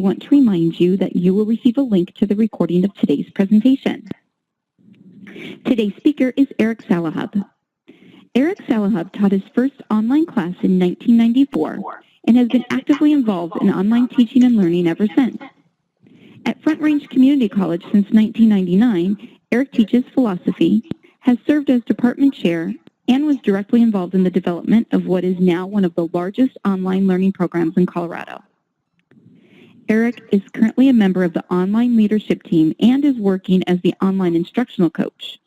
we want to remind you that you will receive a link to the recording of today's presentation. Today's speaker is Eric Salahub. Eric Salahub taught his first online class in 1994 and has been actively involved in online teaching and learning ever since. At Front Range Community College since 1999, Eric teaches philosophy, has served as department chair, and was directly involved in the development of what is now one of the largest online learning programs in Colorado. Eric is currently a member of the online leadership team and is working as the online instructional coach.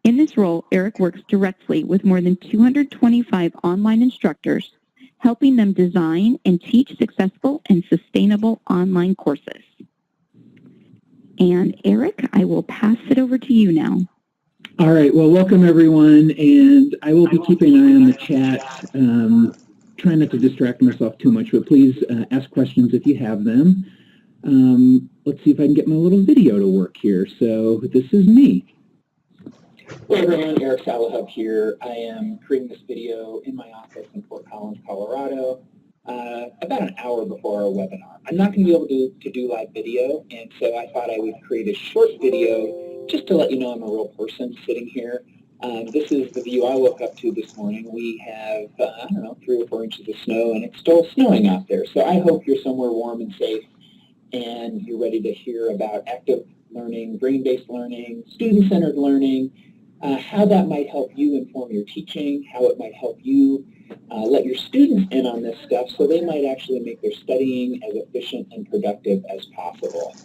In this role, Eric works directly with more than 225 online instructors, helping them design and teach successful and sustainable online courses. And Eric, I will pass it over to you now. All right, well, welcome everyone, and I will be keeping an eye on the chat, trying not to distract myself too much, but please ask questions if you have them. Let's see if I can get my little video to work here. So this is me. Hello everyone, Eric Salahub here. I am creating this video in my office in Fort Collins, Colorado, about an hour before our webinar. I'm not going to be able to do live video, and so I thought I would create a short video just to let you know I'm a real person sitting here. This is the view I woke up to this morning. We have, I don't know, 3 or 4 inches of snow, and it's still snowing out there. So I hope you're somewhere warm and safe, and you're ready to hear about active learning, brain-based learning, student-centered learning, how that might help you inform your teaching, how it might help you let your students in on this stuff so they might actually make their studying as efficient and productive as possible.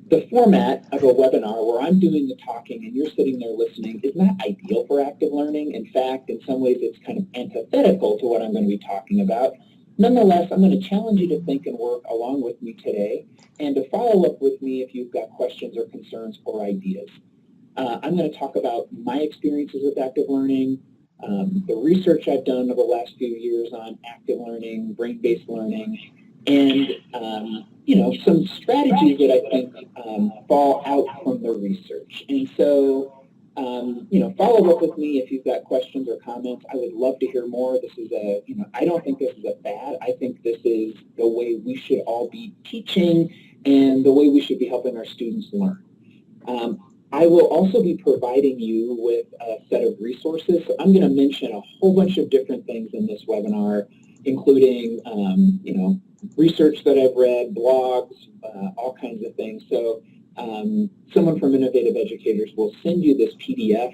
The format of a webinar where I'm doing the talking and you're sitting there listening is not ideal for active learning. In fact, in some ways it's kind of antithetical to what I'm going to be talking about. Nonetheless, I'm going to challenge you to think and work along with me today and to follow up with me if you've got questions or concerns or ideas. I'm going to talk about my experiences with active learning, the research I've done over the last few years on active learning, brain-based learning, and some strategies that I think fall out from the research. And so, follow up with me if you've got questions or comments. I would love to hear more. This is I don't think this is a fad. I think this is the way we should all be teaching and the way we should be helping our students learn. I will also be providing you with a set of resources. So I'm going to mention a whole bunch of different things in this webinar, including, research that I've read, blogs, all kinds of things. So someone from Innovative Educators will send you this PDF.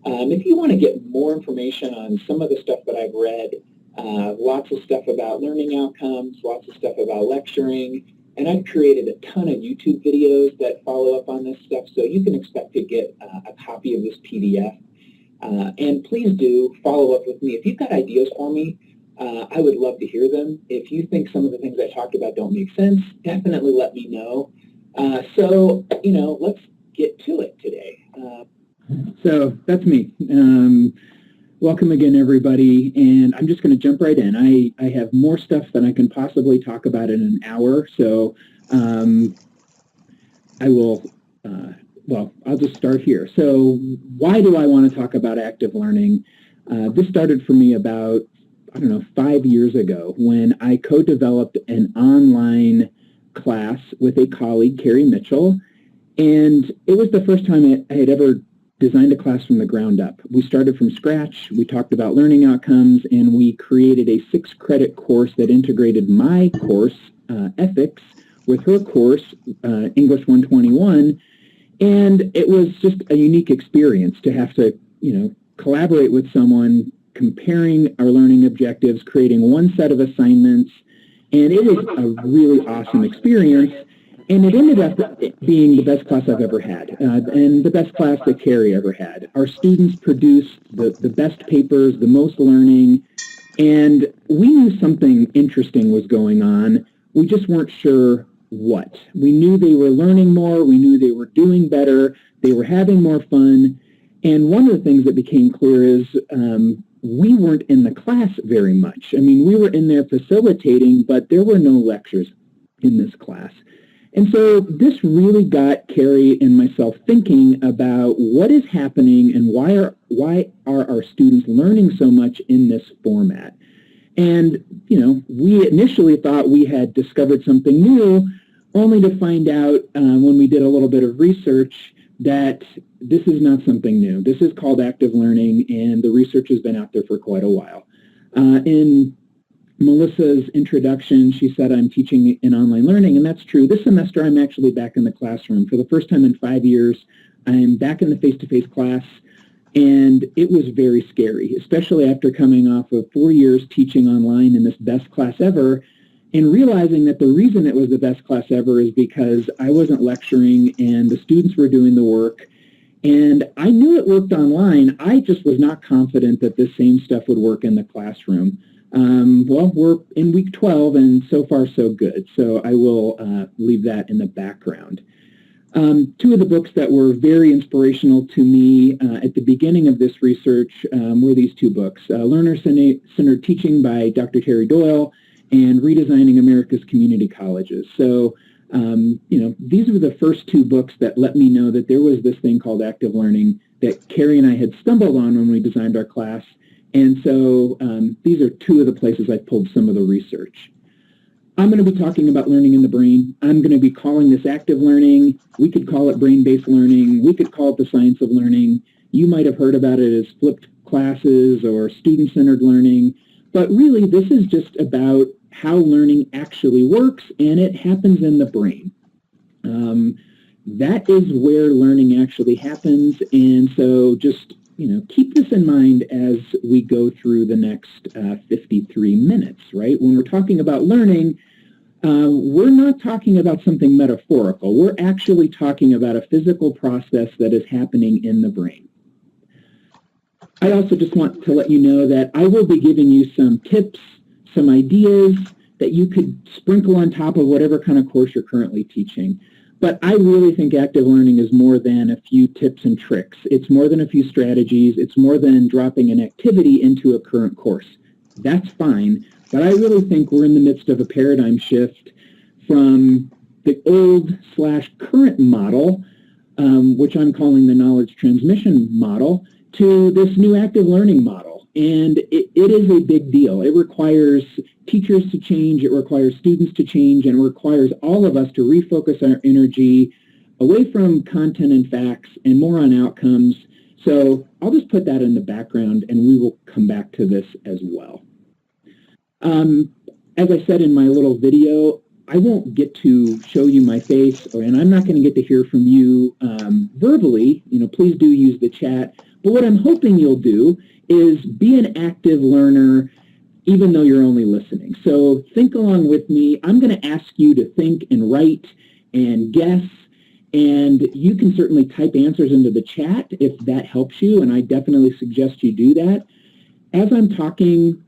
If you want to get more information on some of the stuff that I've read, lots of stuff about learning outcomes, lots of stuff about lecturing, and I've created a ton of YouTube videos that follow up on this stuff, so you can expect to get a copy of this PDF. And please do follow up with me. If you've got ideas for me, I would love to hear them. If you think some of the things I talked about don't make sense, definitely let me know. So, let's get to it today. So that's me. Welcome again, everybody, and I'm just going to jump right in. I have more stuff than I can possibly talk about in an hour, so I will, I'll just start here. So why do I want to talk about active learning? This started for me about, 5 years ago when I co-developed an online class with a colleague, Carrie Mitchell, and it was the first time I had ever designed a class from the ground up. We started from scratch, we talked about learning outcomes, and we created a 6-credit course that integrated my course, Ethics, with her course, English 121, and it was just a unique experience to have to, collaborate with someone, comparing our learning objectives, creating one set of assignments, and it was a really awesome experience. And it ended up being the best class I've ever had, and the best class that Carrie ever had. Our students produced the best papers, the most learning, and we knew something interesting was going on. We just weren't sure what. We knew they were learning more, we knew they were doing better, they were having more fun, and one of the things that became clear is we weren't in the class very much. I mean, we were in there facilitating, but there were no lectures in this class. And so this really got Carrie and myself thinking about what is happening and why are our students learning so much in this format. And, we initially thought we had discovered something new, only to find out when we did a little bit of research that this is not something new. This is called active learning, and the research has been out there for quite a while. In Melissa's introduction, she said, I'm teaching in online learning, and that's true. This semester, I'm actually back in the classroom. For the first time in 5 years, I'm back in the face-to-face class, and it was very scary, especially after coming off of 4 years teaching online in this best class ever, and realizing that the reason it was the best class ever is because I wasn't lecturing and the students were doing the work. And I knew it worked online. I just was not confident that the same stuff would work in the classroom. Well, we're in week 12, and so far so good. So I will leave that in the background. Two of the books that were very inspirational to me at the beginning of this research were these two books, Learner-Centered Teaching by Dr. Terry Doyle and Redesigning America's Community Colleges. So, these were the first two books that let me know that there was this thing called active learning that Carrie and I had stumbled on when we designed our class. And so these are two of the places I pulled some of the research. I'm going to be talking about learning in the brain. I'm going to be calling this active learning. We could call it brain-based learning. We could call it the science of learning. You might have heard about it as flipped classes or student-centered learning. But really, this is just about how learning actually works, and it happens in the brain. That is where learning actually happens, and so just keep this in mind as we go through the next 53 minutes, right? When we're talking about learning, we're not talking about something metaphorical. We're actually talking about a physical process that is happening in the brain. I also just want to let you know that I will be giving you some tips, some ideas that you could sprinkle on top of whatever kind of course you're currently teaching. But I really think active learning is more than a few tips and tricks. It's more than a few strategies. It's more than dropping an activity into a current course. That's fine, but I really think we're in the midst of a paradigm shift from the old/current model, which I'm calling the knowledge transmission model, to this new active learning model. And it is a big deal. It requires teachers to change, it requires students to change, and it requires all of us to refocus our energy away from content and facts and more on outcomes. So I'll just put that in the background, and we will come back to this as well. As I said in my little video, I won't get to show you my face, and I'm not going to get to hear from you verbally. Please do use the chat. But what I'm hoping you'll do is be an active learner even though you're only listening. So think along with me. I'm going to ask you to think and write and guess, and you can certainly type answers into the chat if that helps you, and I definitely suggest you do that. As I'm talking,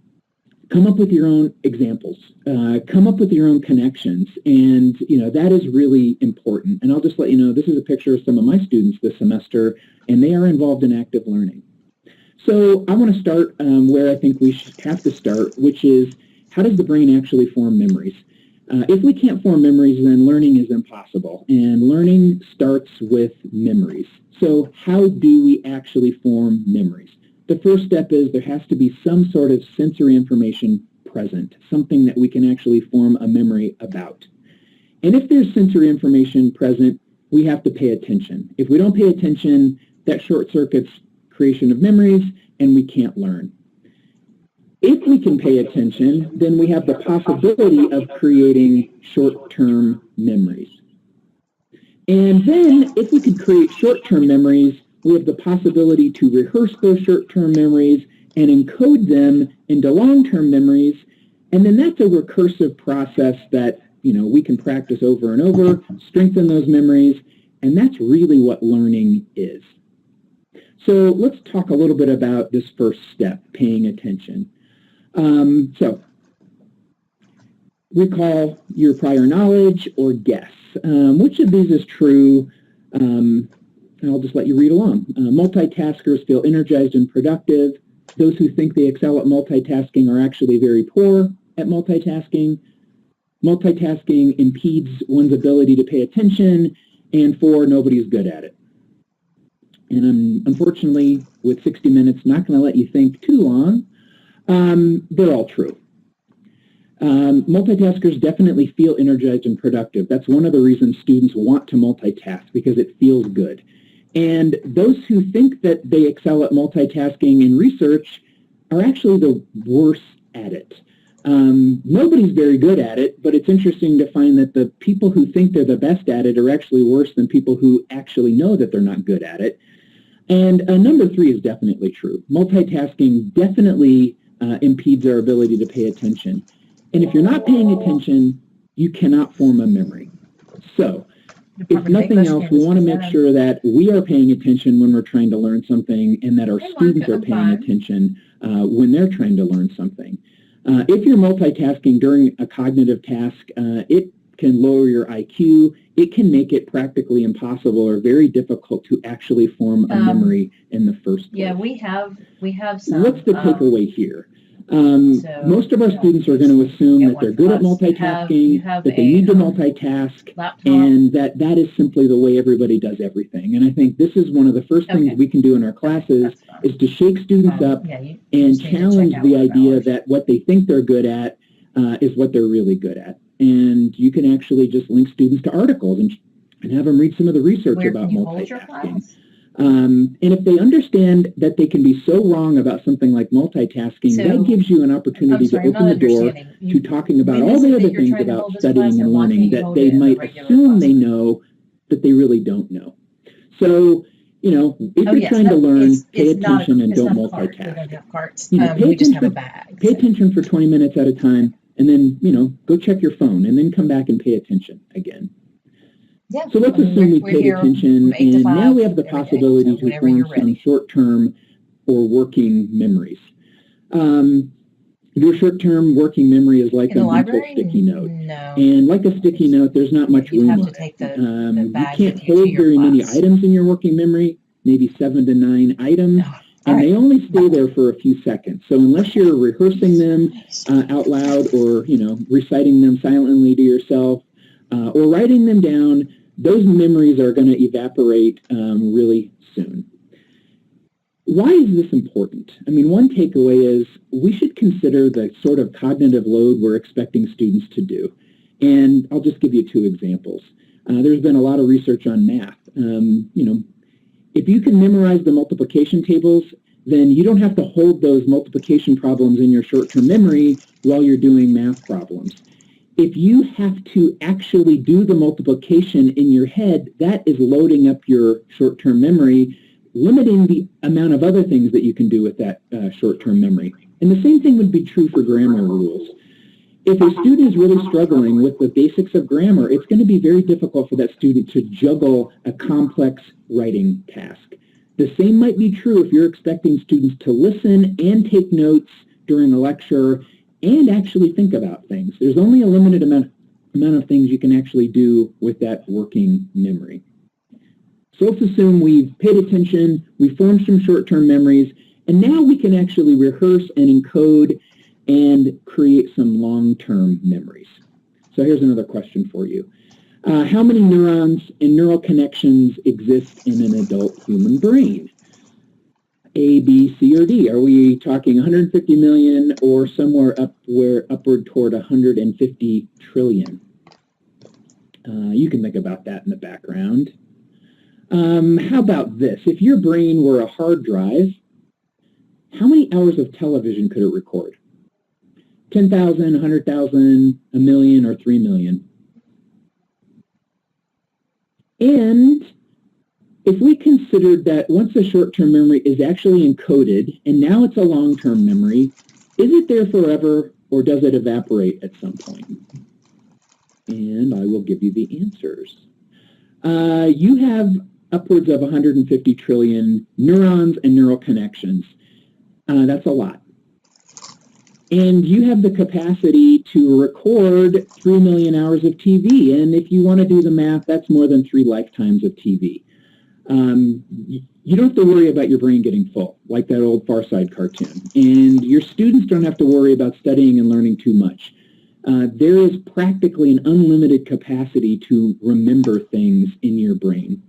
come up with your own examples. Come up with your own connections, and that is really important. And I'll just let you know, this is a picture of some of my students this semester, and they are involved in active learning. So I want to start where I think we have to start, which is, how does the brain actually form memories? If we can't form memories, then learning is impossible, and learning starts with memories. So how do we actually form memories? The first step is there has to be some sort of sensory information present, something that we can actually form a memory about. And if there's sensory information present, we have to pay attention. If we don't pay attention, that short circuits creation of memories, and we can't learn. If we can pay attention, then we have the possibility of creating short-term memories. And then, if we could create short-term memories, we have the possibility to rehearse those short-term memories and encode them into long-term memories, and then that's a recursive process that we can practice over and over, strengthen those memories, and that's really what learning is. So let's talk a little bit about this first step, paying attention. So recall your prior knowledge or guess. Which of these is true? And I'll just let you read along. Multitaskers feel energized and productive. Those who think they excel at multitasking are actually very poor at multitasking. Multitasking impedes one's ability to pay attention. And 4, nobody's good at it. And I'm, unfortunately, with 60 minutes, not going to let you think too long. They're all true. Multitaskers definitely feel energized and productive. That's one of the reasons students want to multitask, because it feels good. And those who think that they excel at multitasking in research are actually the worst at it. Nobody's very good at it, but it's interesting to find that the people who think they're the best at it are actually worse than people who actually know that they're not good at it. And number 3 is definitely true. Multitasking definitely impedes our ability to pay attention. And if you're not paying attention, you cannot form a memory. So, if nothing else, we want to make sure that we are paying attention when we're trying to learn something, and that our students are paying attention when they're trying to learn something. If you're multitasking during a cognitive task, it can lower your IQ. It can make it practically impossible or very difficult to actually form a memory in the first place. Yeah, we have some. What's the takeaway here? Most of our students are going to assume that they're good at multitasking, that they need to multitask, and that is simply the way everybody does everything. And I think this is one of the first things we can do in our classes is to shake students up and challenge the idea that what they think they're good at is what they're really good at. And you can actually just link students to articles and have them read some of the research about multitasking. And if they understand that they can be so wrong about something like multitasking, that gives you an opportunity to open the door to talking about all the other things about studying and learning that they might assume they know that they really don't know. So, you know, if you're trying to learn, pay attention and don't multitask. You know, pay attention for 20 minutes at a time, and then, you know, go check your phone, and then come back and pay attention again. Yeah. So let's assume we paid attention, and now we have the possibility to form some short-term or working memories. Your short-term working memory is like a mental sticky note. No. And like a sticky note, there's not much room on it. You can't hold very many items in your working memory, maybe 7 to 9 items, and they only stay there for a few seconds. So unless you're rehearsing them out loud, or, you know, reciting them silently to yourself, or writing them down, those memories are going to evaporate really soon. Why is this important? I mean, one takeaway is we should consider the sort of cognitive load we're expecting students to do. And I'll just give you 2 examples. There's been a lot of research on math. You know, if you can memorize the multiplication tables, then you don't have to hold those multiplication problems in your short-term memory while you're doing math problems. If you have to actually do the multiplication in your head, that is loading up your short-term memory, limiting the amount of other things that you can do with that short-term memory. And the same thing would be true for grammar rules. If a student is really struggling with the basics of grammar, it's going to be very difficult for that student to juggle a complex writing task. The same might be true if you're expecting students to listen and take notes during a lecture and actually think about things. There's only a limited amount of things you can actually do with that working memory. So let's assume we've paid attention, we formed some short-term memories, and now we can actually rehearse and encode and create some long-term memories. So here's another question for you. How many neurons and neural connections exist in an adult human brain? A, B, C, or D? Are we talking 150 million or somewhere upward toward 150 trillion? You can think about that in the background. How about this? If your brain were a hard drive, how many hours of television could it record? 10,000, 100,000, a million, or 3 million? And if we considered that once a short-term memory is actually encoded, and now it's a long-term memory, is it there forever, or does it evaporate at some point? And I will give you the answers. You have upwards of 150 trillion neurons and neural connections. That's a lot. And you have the capacity to record 3 million hours of TV. And if you want to do the math, that's more than 3 lifetimes of TV. You don't have to worry about your brain getting full, like that old Far Side cartoon. And your students don't have to worry about studying and learning too much. There is practically an unlimited capacity to remember things in your brain.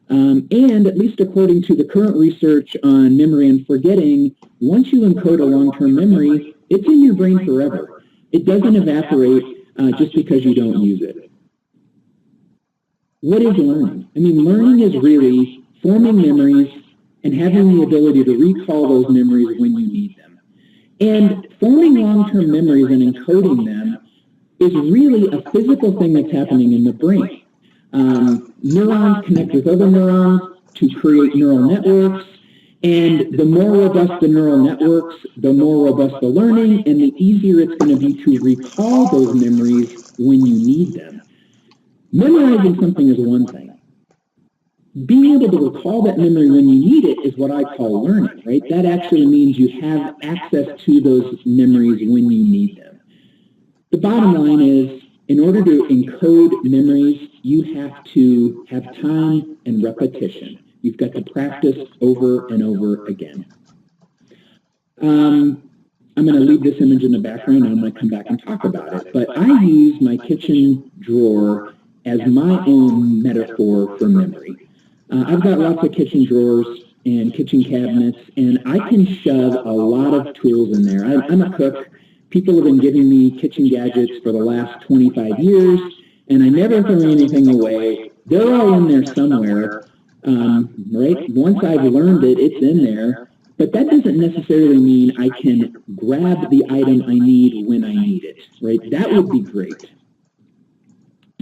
And at least according to the current research on memory and forgetting, once you encode a long-term memory, it's in your brain forever. It doesn't evaporate just because you don't use it. What is learning? I mean, learning is really forming memories and having the ability to recall those memories when you need them. And forming long-term memories and encoding them is really a physical thing that's happening in the brain. Neurons connect with other neurons to create neural networks, and the more robust the neural networks, the more robust the learning, and the easier it's going to be to recall those memories when you need them. Memorizing something is one thing. Being able to recall that memory when you need it is what I call learning, right? That actually means you have access to those memories when you need them. The bottom line is, in order to encode memories, you have to have time and repetition. You've got to practice over and over again. I'm going to leave this image in the background, and I'm going to come back and talk about it. But I use my kitchen drawer as my own metaphor for memory. I've got lots of kitchen drawers and kitchen cabinets, and I can shove a lot of tools in there. I'm a cook. People have been giving me kitchen gadgets for the last 25 years, and I never throw anything away. They're all in there somewhere, right? Once I've learned it, it's in there. But that doesn't necessarily mean I can grab the item I need when I need it, right? That would be great.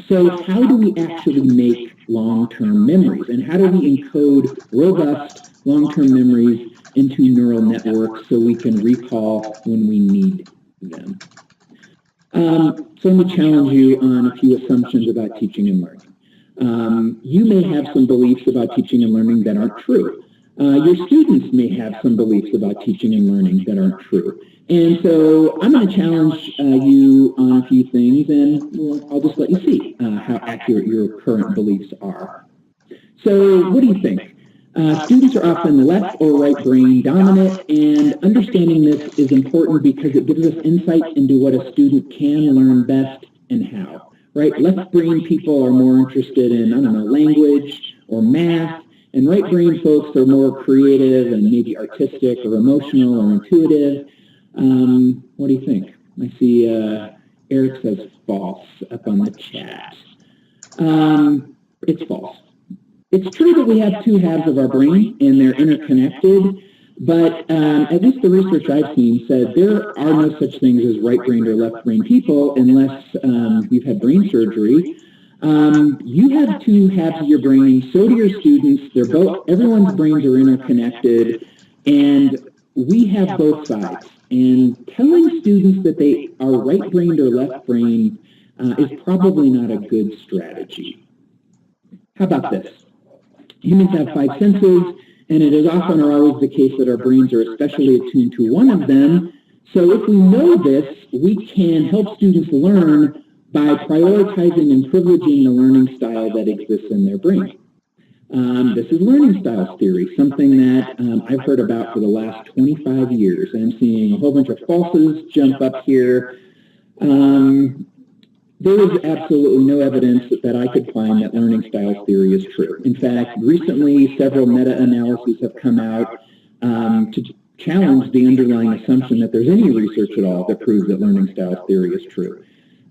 So how do we actually make long-term memories? And how do we encode robust long-term memories into neural networks so we can recall when we need them? So let me challenge you on a few assumptions about teaching and learning. You may have some beliefs about teaching and learning that aren't true. Your students may have some beliefs about teaching and learning that aren't true. And so I'm going to challenge you on a few things, and I'll just let you see how accurate your current beliefs are. So what do you think? Students are often left or right brain dominant, and understanding this is important because it gives us insight into what a student can learn best and how. Right? Left brain people are more interested in, I don't know, language or math, and right brain folks are more creative and maybe artistic or emotional or intuitive. What do you think? I see Eric says false up on the chat. It's false. It's true that we have two halves of our brain and they're interconnected, but at least the research I've seen said there are no such things as right-brained or left-brained people unless you've had brain surgery. You have two halves of your brain, so do your students. They're both, everyone's brains are interconnected, and we have both sides. And telling students that they are right-brained or left-brained is probably not a good strategy. How about this? Humans have five senses, and it is often or always the case that our brains are especially attuned to one of them. So if we know this, we can help students learn by prioritizing and privileging the learning style that exists in their brain. This is learning styles theory, something that I've heard about for the last 25 years. I'm seeing a whole bunch of falses jump up here. There is absolutely no evidence that I could find that learning styles theory is true. In fact, recently several meta-analyses have come out to challenge the underlying assumption that there's any research at all that proves that learning styles theory is true.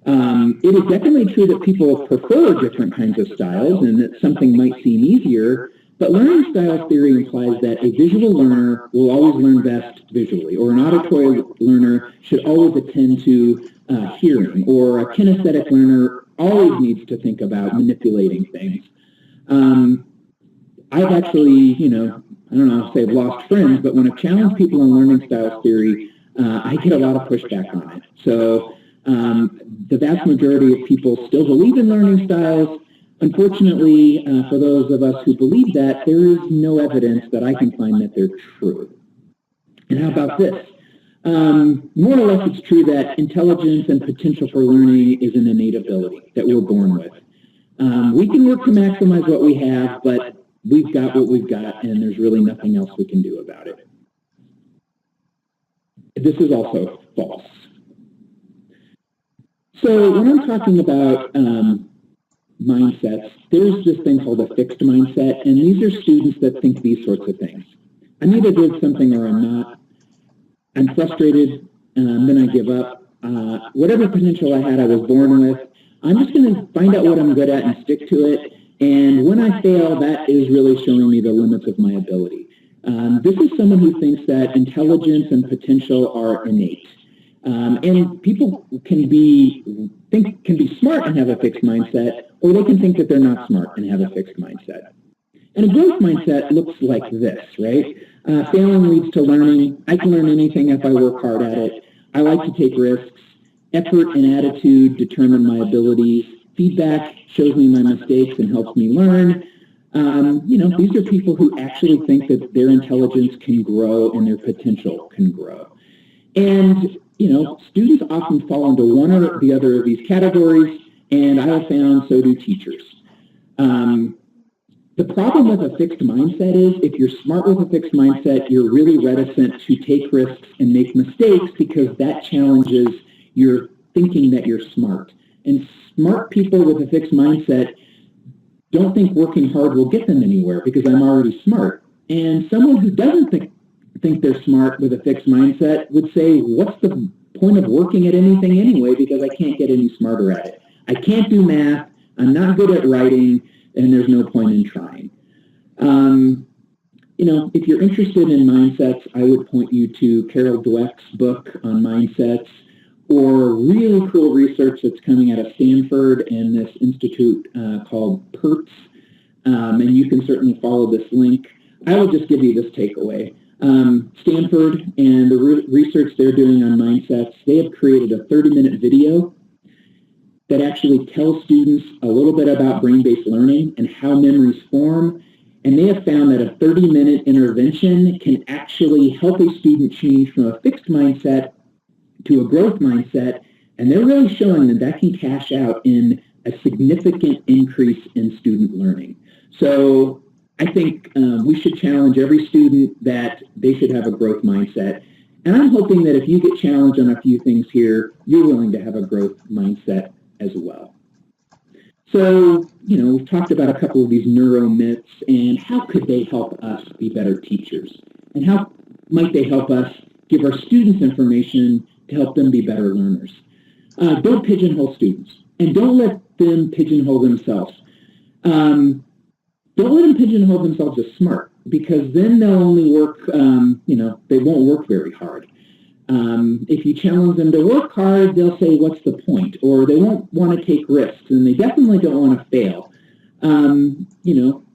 It is definitely true that people prefer different kinds of styles and that something might seem easier, but learning styles theory implies that a visual learner will always learn best visually, or an auditory learner should always attend to hearing, or a kinesthetic learner always needs to think about manipulating things. I've actually, I don't know, say I've lost friends, but when I've challenged people on learning styles theory, I get a lot of pushback on it. So the vast majority of people still believe in learning styles. Unfortunately, for those of us who believe that, there is no evidence that I can find that they're true. And how about this? More or less, it's true that intelligence and potential for learning is an innate ability that we're born with. We can work to maximize what we have, but we've got what we've got, and there's really nothing else we can do about it. This is also false. So when I'm talking about mindsets, there's this thing called a fixed mindset, and these are students that think these sorts of things. I'm either good at something or I'm not. I'm frustrated, then I give up. whatever potential I had, I was born with. I'm just going to find out what I'm good at and stick to it. And when I fail, that is really showing me the limits of my ability. This is someone who thinks that intelligence and potential are innate. And people can be smart and have a fixed mindset, or they can think that they're not smart and have a fixed mindset. And a growth mindset looks like this, right? Failing leads to learning. I can learn anything if I work hard at it. I like to take risks. Effort and attitude determine my abilities. Feedback shows me my mistakes and helps me learn. These are people who actually think that their intelligence can grow and their potential can grow. And, students often fall into one or the other of these categories, and I have found so do teachers. The problem with a fixed mindset is if you're smart with a fixed mindset, you're really reticent to take risks and make mistakes because that challenges your thinking that you're smart. And smart people with a fixed mindset don't think working hard will get them anywhere because I'm already smart. And someone who doesn't think they're smart with a fixed mindset would say, what's the point of working at anything anyway because I can't get any smarter at it. I can't do math, I'm not good at writing, and there's no point in trying. If you're interested in mindsets, I would point you to Carol Dweck's book on mindsets, or really cool research that's coming out of Stanford and this institute called PERTS, and you can certainly follow this link. I will just give you this takeaway. Stanford and the research they're doing on mindsets, they have created a 30-minute video that actually tells students a little bit about brain-based learning and how memories form. And they have found that a 30-minute intervention can actually help a student change from a fixed mindset to a growth mindset. And they're really showing that that can cash out in a significant increase in student learning. So I think we should challenge every student that they should have a growth mindset. And I'm hoping that if you get challenged on a few things here, you're willing to have a growth mindset as well. So, we've talked about a couple of these neuro myths and how could they help us be better teachers? And how might they help us give our students information to help them be better learners? Don't pigeonhole students, and don't let them pigeonhole themselves. Don't let them pigeonhole themselves as smart, because then they'll only work, they won't work very hard. If you challenge them to work hard, they'll say, what's the point? Or they won't want to take risks, and they definitely don't want to fail. Don't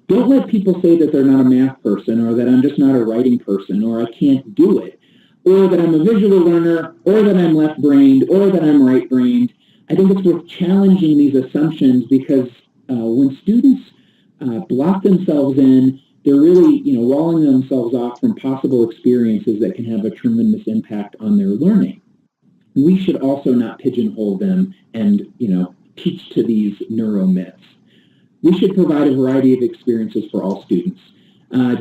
let people say that they're not a math person, or that I'm just not a writing person, or I can't do it, or that I'm a visual learner, or that I'm left-brained, or that I'm right-brained. I think it's worth challenging these assumptions because when students block themselves in, they're really, walling themselves off from possible experiences that can have a tremendous impact on their learning. We should also not pigeonhole them and, teach to these neuro myths. We should provide a variety of experiences for all students.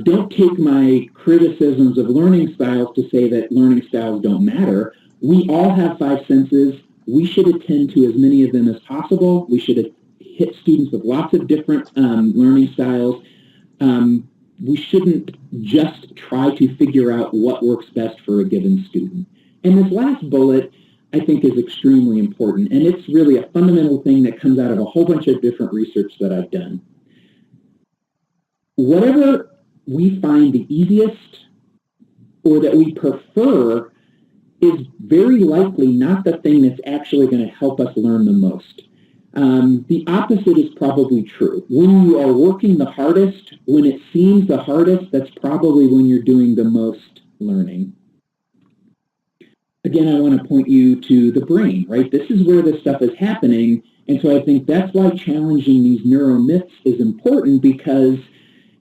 Don't take my criticisms of learning styles to say that learning styles don't matter. We all have 5 senses. We should attend to as many of them as possible. We should hit students with lots of different learning styles. We shouldn't just try to figure out what works best for a given student. And this last bullet, I think, is extremely important, and it's really a fundamental thing that comes out of a whole bunch of different research that I've done. Whatever we find the easiest or that we prefer is very likely not the thing that's actually going to help us learn the most. The opposite is probably true. When you are working the hardest, when it seems the hardest, that's probably when you're doing the most learning. Again, I want to point you to the brain, right? This is where this stuff is happening, and so I think that's why challenging these neuro myths is important because,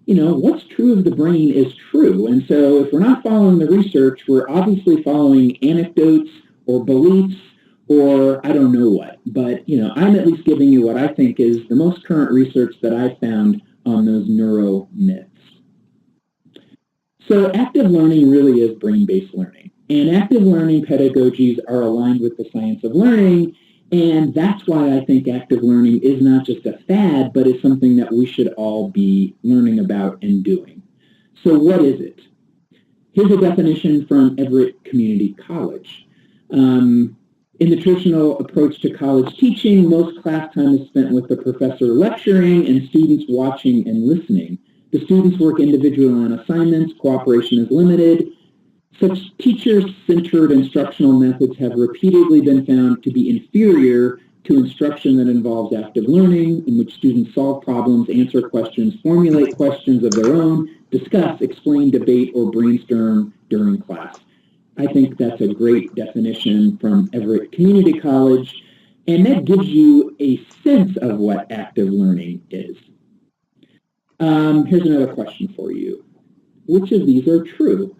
what's true of the brain is true. And so if we're not following the research, we're obviously following anecdotes or beliefs or I don't know what. But, I'm at least giving you what I think is the most current research that I've found on those neuro myths. So active learning really is brain-based learning. And active learning pedagogies are aligned with the science of learning. And that's why I think active learning is not just a fad, but is something that we should all be learning about and doing. So what is it? Here's a definition from Everett Community College. In the traditional approach to college teaching, most class time is spent with the professor lecturing and students watching and listening. The students work individually on assignments, cooperation is limited. Such teacher-centered instructional methods have repeatedly been found to be inferior to instruction that involves active learning, in which students solve problems, answer questions, formulate questions of their own, discuss, explain, debate, or brainstorm during class. I think that's a great definition from Everett Community College, and that gives you a sense of what active learning is. Here's another question for you. Which of these are true?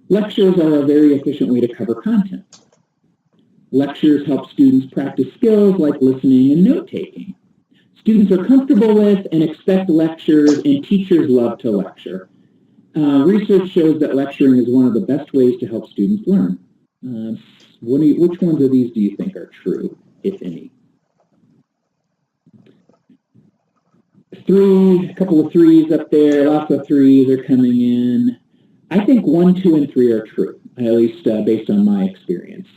Lectures are a very efficient way to cover content. Lectures help students practice skills like listening and note-taking. Students are comfortable with and expect lectures, and teachers love to lecture. Research shows that lecturing is one of the best ways to help students learn. Which ones of these do you think are true, if any? A couple of threes up there, lots of threes are coming in. I think 1, 2, and 3 are true, at least based on my experience.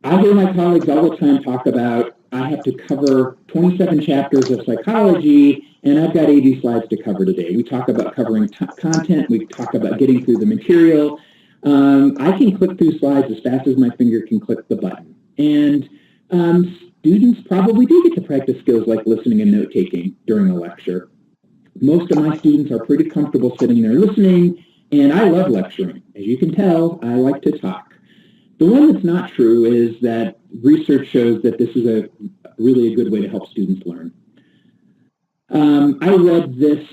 I hear my colleagues all the time talk about, I have to cover 27 chapters of psychology, and I've got 80 slides to cover today. We talk about covering content. We talk about getting through the material. I can click through slides as fast as my finger can click the button. And students probably do get to practice skills like listening and note-taking during a lecture. Most of my students are pretty comfortable sitting there listening, and I love lecturing. As you can tell, I like to talk. The one that's not true is that research shows that this is really a good way to help students learn. I read this,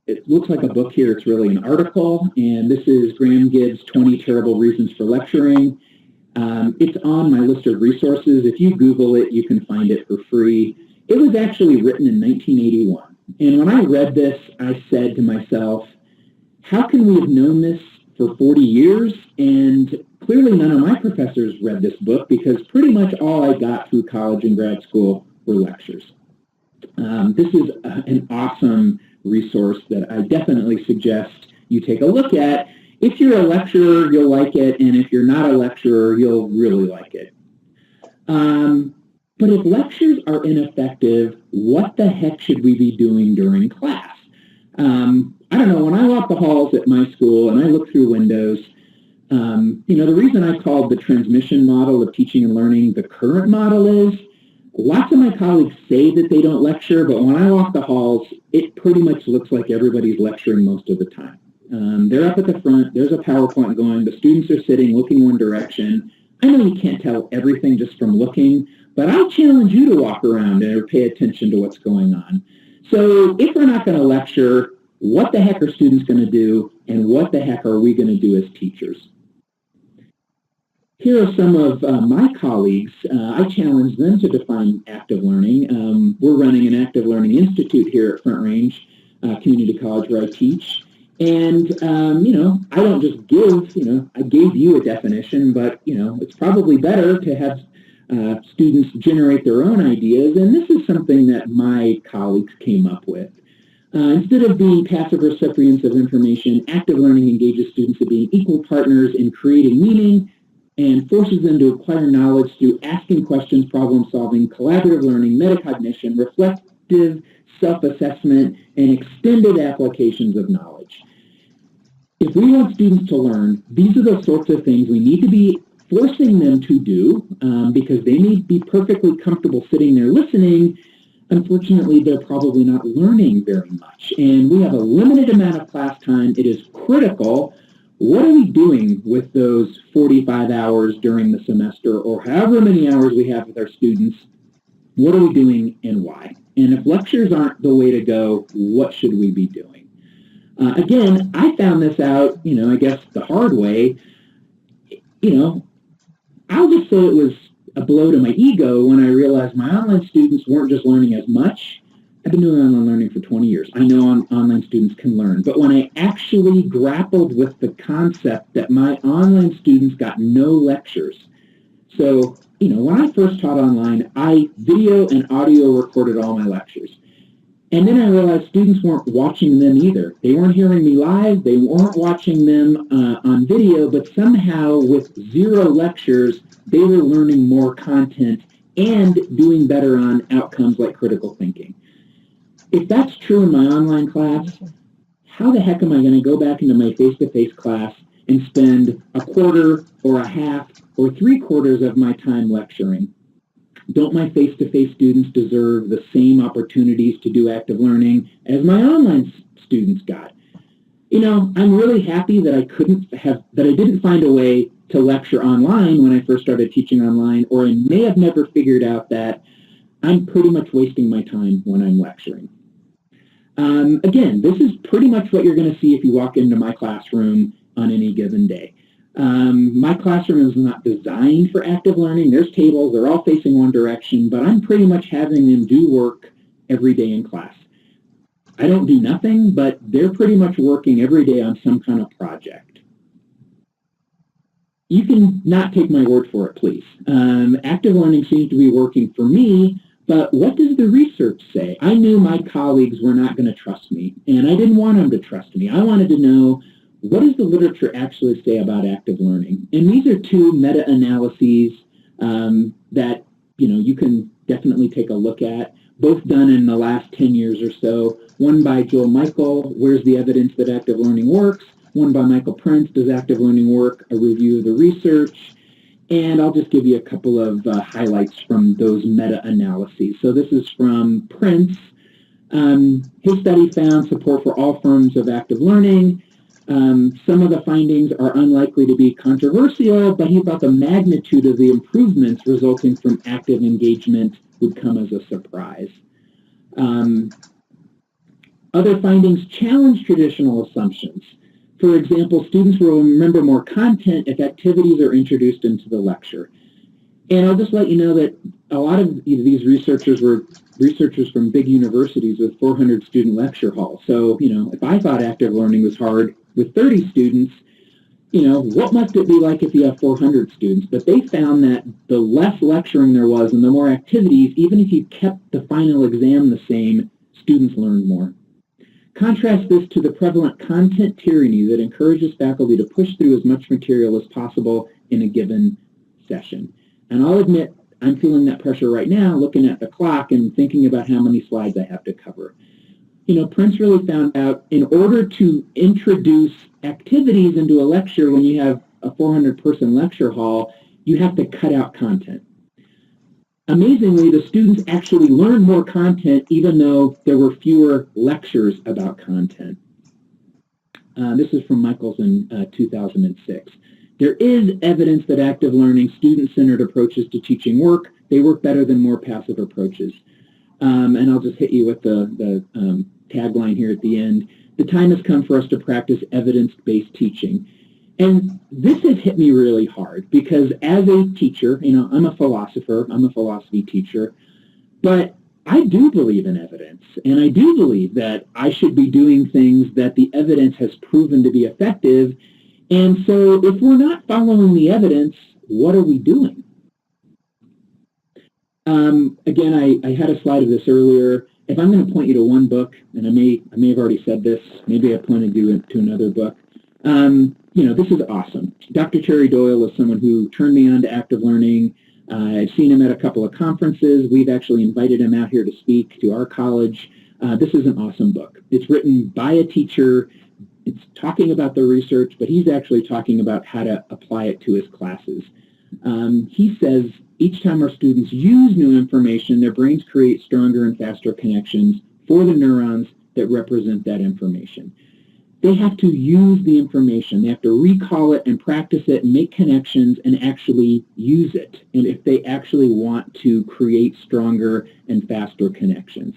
it looks like a book here, it's really an article, and this is Graham Gibbs' 20 Terrible Reasons for Lecturing. It's on my list of resources. If you Google it, you can find it for free. It was actually written in 1981. And when I read this, I said to myself, how can we have known this for 40 years? And clearly none of my professors read this book because pretty much all I got through college and grad school were lectures. This is an awesome resource that I definitely suggest you take a look at. If you're a lecturer, you'll like it, and if you're not a lecturer, you'll really like it. But if lectures are ineffective, what the heck should we be doing during class? I don't know, when I walk the halls at my school and I look through windows, the reason I called the transmission model of teaching and learning the current model is lots of my colleagues say that they don't lecture, but when I walk the halls, it pretty much looks like everybody's lecturing most of the time. They're up at the front, there's a PowerPoint going, the students are sitting looking one direction. I know you can't tell everything just from looking, but I'll challenge you to walk around and pay attention to what's going on. So if we're not going to lecture, what the heck are students going to do, and what the heck are we going to do as teachers? Here are some of my colleagues. I challenge them to define active learning. We're running an active learning institute here at Front Range Community College where I teach. And, I don't just give, I gave you a definition, but, it's probably better to have students generate their own ideas. And this is something that my colleagues came up with. Instead of being passive recipients of information, active learning engages students in being equal partners in creating meaning and forces them to acquire knowledge through asking questions, problem-solving, collaborative learning, metacognition, reflective self-assessment, and extended applications of knowledge. If we want students to learn, these are the sorts of things we need to be forcing them to do because they may be perfectly comfortable sitting there listening. Unfortunately, they're probably not learning very much. And we have a limited amount of class time. It is critical. What are we doing with those 45 hours during the semester or however many hours we have with our students? What are we doing and why? And if lectures aren't the way to go, what should we be doing? Again, I found this out, I guess the hard way. I'll just say it was a blow to my ego when I realized my online students weren't just learning as much. I've been doing online learning for 20 years. I know online students can learn. But when I actually grappled with the concept that my online students got no lectures. So, when I first taught online, I video and audio recorded all my lectures. And then I realized students weren't watching them either. They weren't hearing me live. They weren't watching them on video. But somehow, with 0 lectures, they were learning more content and doing better on outcomes like critical thinking. If that's true in my online class, how the heck am I going to go back into my face-to-face class and spend a quarter or a half or 3/4 of my time lecturing? Don't my face-to-face students deserve the same opportunities to do active learning as my online students got? You know, I'm really happy that I didn't find a way to lecture online when I first started teaching online, or I may have never figured out that I'm pretty much wasting my time when I'm lecturing. Again, this is pretty much what you're going to see if you walk into my classroom on any given day. My classroom is not designed for active learning. There's tables, they're all facing one direction, but I'm pretty much having them do work every day in class. I don't do nothing, but they're pretty much working every day on some kind of project. You can not take my word for it, please. Active learning seems to be working for me, but what does the research say? I knew my colleagues were not going to trust me, and I didn't want them to trust me. I wanted to know, what does the literature actually say about active learning? And these are two meta-analyses that you can definitely take a look at, both done in the last 10 years or so. One by Joel Michael, Where's the Evidence That Active Learning Works? One by Michael Prince, Does Active Learning Work? A review of the research. And I'll just give you a couple of highlights from those meta-analyses. So this is from Prince. His study found support for all forms of active learning. Some of the findings are unlikely to be controversial, but he thought the magnitude of the improvements resulting from active engagement would come as a surprise. Other findings challenge traditional assumptions. For example, students will remember more content if activities are introduced into the lecture. And I'll just let you know that a lot of these researchers were researchers from big universities with 400 student lecture halls. So, if I thought active learning was hard with 30 students, what must it be like if you have 400 students? But they found that the less lecturing there was and the more activities, even if you kept the final exam the same, students learned more. Contrast this to the prevalent content tyranny that encourages faculty to push through as much material as possible in a given session. And I'll admit, I'm feeling that pressure right now, looking at the clock and thinking about how many slides I have to cover. Prince really found out in order to introduce activities into a lecture when you have a 400-person lecture hall, you have to cut out content. Amazingly, the students actually learned more content even though there were fewer lectures about content. This is from Michaels in 2006. There is evidence that active learning, student-centered approaches to teaching work. They work better than more passive approaches. And I'll just hit you with the tagline here at the end. The time has come for us to practice evidence-based teaching. And this has hit me really hard because as a teacher, I'm a philosopher, I'm a philosophy teacher, but I do believe in evidence. And I do believe that I should be doing things that the evidence has proven to be effective. And so if we're not following the evidence, what are we doing? Again, I had a slide of this earlier. If I'm going to point you to one book, and I may have already said this, maybe I pointed you to another book. This is awesome. Dr. Terry Doyle is someone who turned me on to active learning. I've seen him at a couple of conferences. We've actually invited him out here to speak to our college. This is an awesome book. It's written by a teacher. It's talking about the research, but he's actually talking about how to apply it to his classes. He says, each time our students use new information, their brains create stronger and faster connections for the neurons that represent that information. They have to use the information. They have to recall it and practice it and make connections and actually use it. And if they actually want to create stronger and faster connections.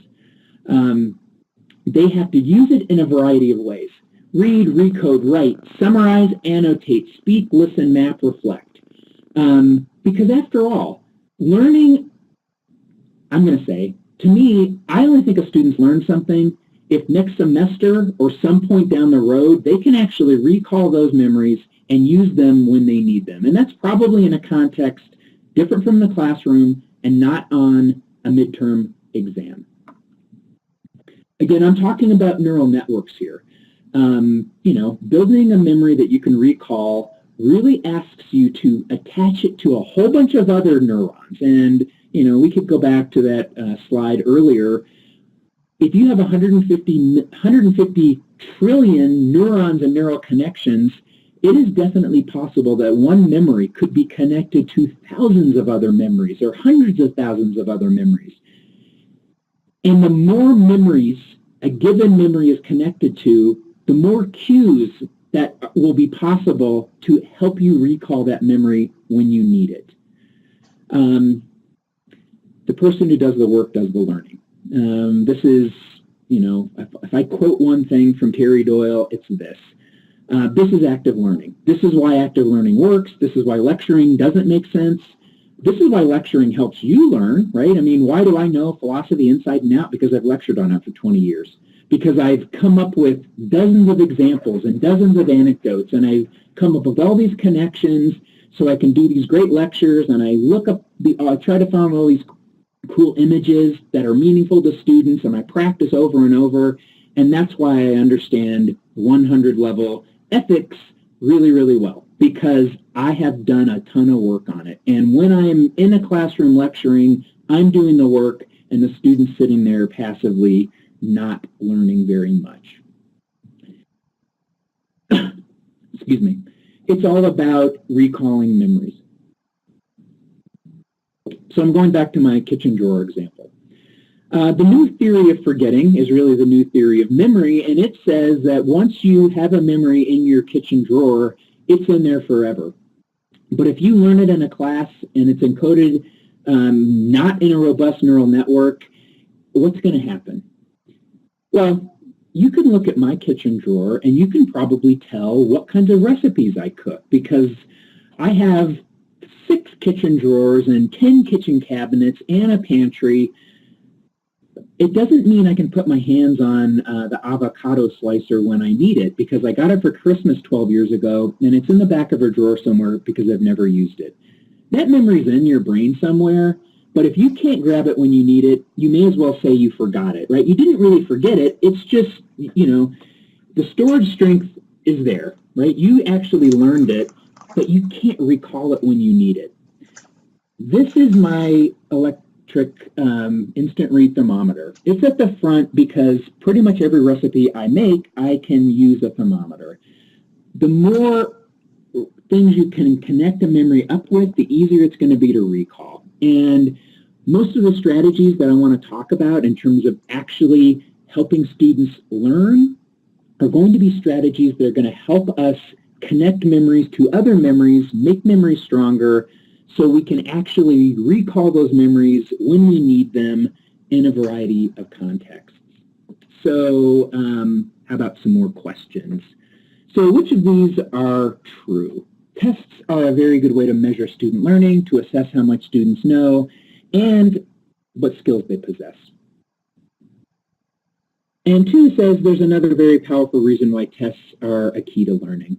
They have to use it in a variety of ways. Read, recode, write, summarize, annotate, speak, listen, map, reflect. Because after all, learning, I'm going to say, to me, I only think a student's learned something if next semester or some point down the road, they can actually recall those memories and use them when they need them. And that's probably in a context different from the classroom and not on a midterm exam. Again, I'm talking about neural networks here. Building a memory that you can recall really asks you to attach it to a whole bunch of other neurons. And, we could go back to that slide earlier. If you have 150 trillion neurons and neural connections, it is definitely possible that one memory could be connected to thousands of other memories or hundreds of thousands of other memories. And the more memories a given memory is connected to, the more cues that will be possible to help you recall that memory when you need it. The person who does the work does the learning. This is, if I quote one thing from Terry Doyle, it's this. This is active learning. This is why active learning works. This is why lecturing doesn't make sense. This is why lecturing helps you learn, right? I mean, why do I know philosophy inside and out? Because I've lectured on it for 20 years. Because I've come up with dozens of examples and dozens of anecdotes, and I've come up with all these connections so I can do these great lectures, and I look up, I try to find all these cool images that are meaningful to students, and I practice over and over, and that's why I understand 100 level ethics really, really well, because I have done a ton of work on it. And when I'm in a classroom lecturing, I'm doing the work, and the student's sitting there passively not learning very much. Excuse me. It's all about recalling memories. So I'm going back to my kitchen drawer example. The new theory of forgetting is really the new theory of memory, and it says that once you have a memory in your kitchen drawer, it's in there forever. But if you learn it in a class and it's encoded not in a robust neural network, what's going to happen? Well, you can look at my kitchen drawer and you can probably tell what kinds of recipes I cook, because I have 6 kitchen drawers and 10 kitchen cabinets and a pantry. It doesn't mean I can put my hands on the avocado slicer when I need it, because I got it for Christmas 12 years ago and it's in the back of a drawer somewhere because I've never used it. That memory's in your brain somewhere, but if you can't grab it when you need it, you may as well say you forgot it, right? You didn't really forget it. It's just, the storage strength is there, right? You actually learned it, but you can't recall it when you need it. This is my electric instant read thermometer. It's at the front because pretty much every recipe I make, I can use a thermometer. The more things you can connect a memory up with, the easier it's going to be to recall. And most of the strategies that I want to talk about in terms of actually helping students learn are going to be strategies that are going to help us connect memories to other memories, make memories stronger, so we can actually recall those memories when we need them in a variety of contexts. So how about some more questions? So which of these are true? Tests are a very good way to measure student learning, to assess how much students know, and what skills they possess. And 2 says there's another very powerful reason why tests are a key to learning.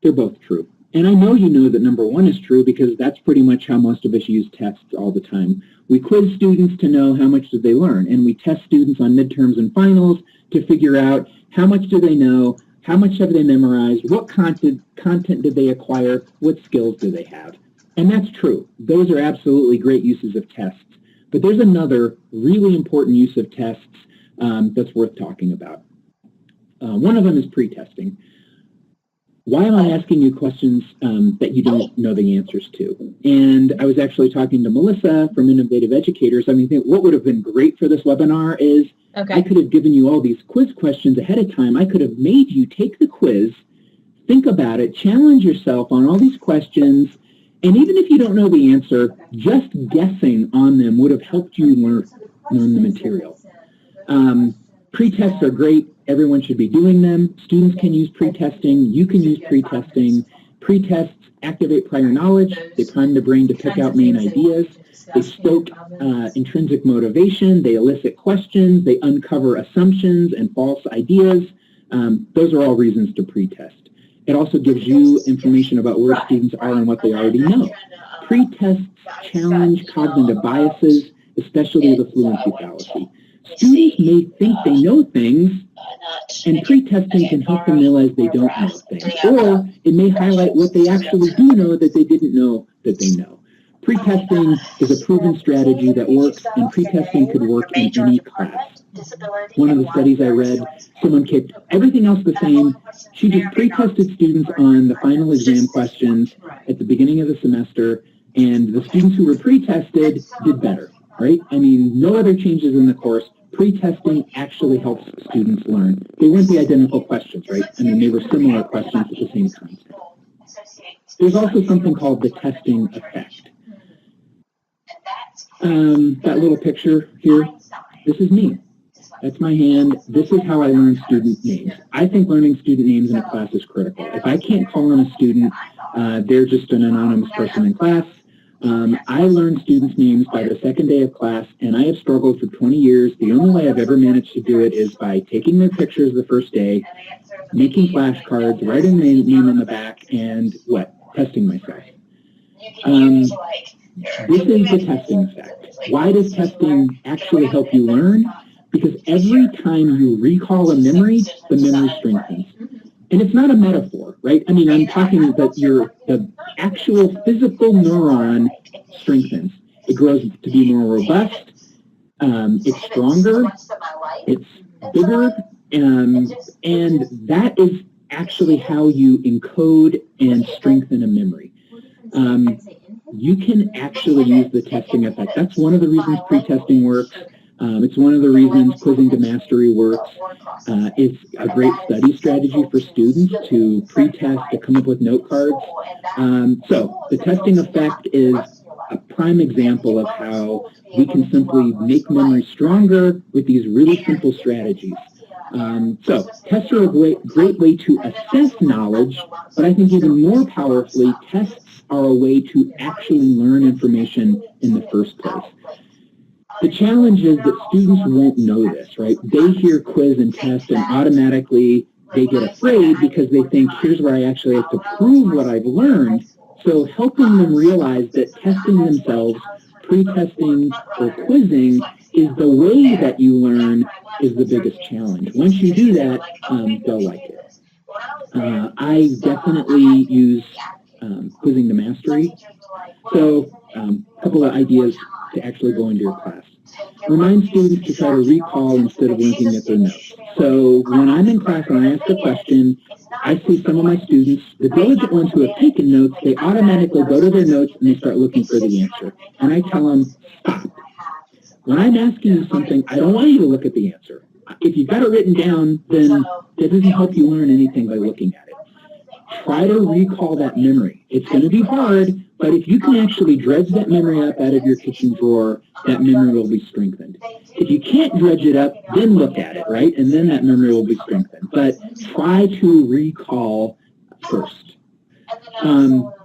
They're both true. And I know you know that number 1 is true because that's pretty much how most of us use tests all the time. We quiz students to know how much did they learn, and we test students on midterms and finals to figure out how much do they know, how much have they memorized, what content did they acquire, what skills do they have. And that's true. Those are absolutely great uses of tests. But there's another really important use of tests that's worth talking about. One of them is pre-testing. Why am I asking you questions that you don't know the answers to? And I was actually talking to Melissa from Innovative Educators. I mean, what would have been great for this webinar is I could have given you all these quiz questions ahead of time. I could have made you take the quiz, think about it, challenge yourself on all these questions, and even if you don't know the answer, just guessing on them would have helped you learn the material. Pre-tests are great. Everyone should be doing them. Students can use pre-testing. You can use pre-testing. Pre-tests activate prior knowledge. They prime the brain to pick out main ideas. They stoke intrinsic motivation. They elicit questions. They uncover assumptions and false ideas. Those are all reasons to pre-test. It also gives you information about where students are and what they already know. Pre-tests challenge cognitive biases, especially the fluency fallacy. Students may think they know things, And pre-testing can help them realize they don't know things, or it may highlight what they actually do know that they didn't know that they know. Pre-testing is a proven strategy that works, and pre-testing could work in any class. One of the studies I read, someone kept everything else the same. She just pre-tested students on the final exam questions at the beginning of the semester, and the students who were pre-tested did better, right? I mean, no other changes in the course. Pre-testing actually helps students learn. They weren't the identical questions, right? I mean, they were similar questions at the same time. There's also something called the testing effect. That little picture here, this is me. That's my hand. This is how I learn student names. I think learning student names in a class is critical. If I can't call on a student, they're just an anonymous person in class. I learn students' names by the second day of class, and I have struggled for 20 years. The only way I've ever managed to do it is by taking their pictures the first day, making flashcards, writing their name on the back, and testing myself. This is the testing effect. Why does testing actually help you learn? Because every time you recall a memory, the memory strengthens. And it's not a metaphor, right? I mean, I'm talking that the actual physical neuron strengthens. It grows to be more robust, it's stronger, it's bigger, and that is actually how you encode and strengthen a memory. You can actually use the testing effect. That's one of the reasons pre-testing works. It's one of the reasons quizzing to mastery works. It's a great study strategy for students to pre-test, to come up with note cards. So the testing effect is a prime example of how we can simply make memory stronger with these really simple strategies. So tests are a great way to assess knowledge, but I think even more powerfully, tests are a way to actually learn information in the first place. The challenge is that students won't know this, right? They hear quiz and test and automatically they get afraid because they think, here's where I actually have to prove what I've learned. So helping them realize that testing themselves, pre-testing or quizzing is the way that you learn is the biggest challenge. Once you do that, they'll like it. I definitely use quizzing to mastery. So a couple of ideas to actually go into your class. Remind students to try to recall instead of looking at their notes. So when I'm in class and I ask a question, I see some of my students, the diligent ones who have taken notes, they automatically go to their notes and they start looking for the answer. And I tell them, stop. When I'm asking you something, I don't want you to look at the answer. If you've got it written down, then that doesn't help you learn anything by looking at it. Try to recall that memory. It's going to be hard, but if you can actually dredge that memory up out of your kitchen drawer, that memory will be strengthened. If you can't dredge it up, then look at it, right? And then that memory will be strengthened. But try to recall first.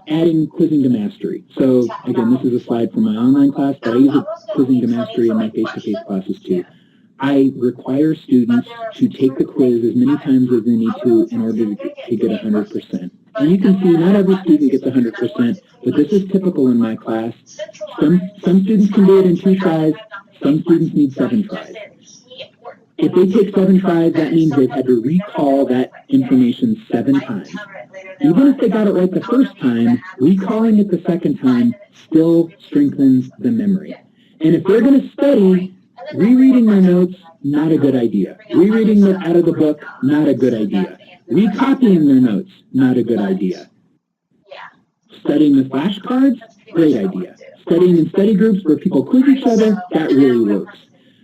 Adding quizzing to mastery. So again, this is a slide from my online class, but I use quizzing to mastery in my face-to-face classes too. I require students to take the quiz as many times as they need to in order to get 100%. And you can see not every student gets 100%, but this is typical in my class. Some students can do it in 2 tries, some students need 7 tries. If they take 7 tries, that means they've had to recall that information 7 times. Even if they got it right the first time, recalling it the second time still strengthens the memory. And if they're going to study, rereading their notes, not a good idea. Rereading them out of the book, not a good idea. Recopying their notes, not a good idea. Studying the flashcards, great idea. Studying in study groups where people quiz each other, that really works.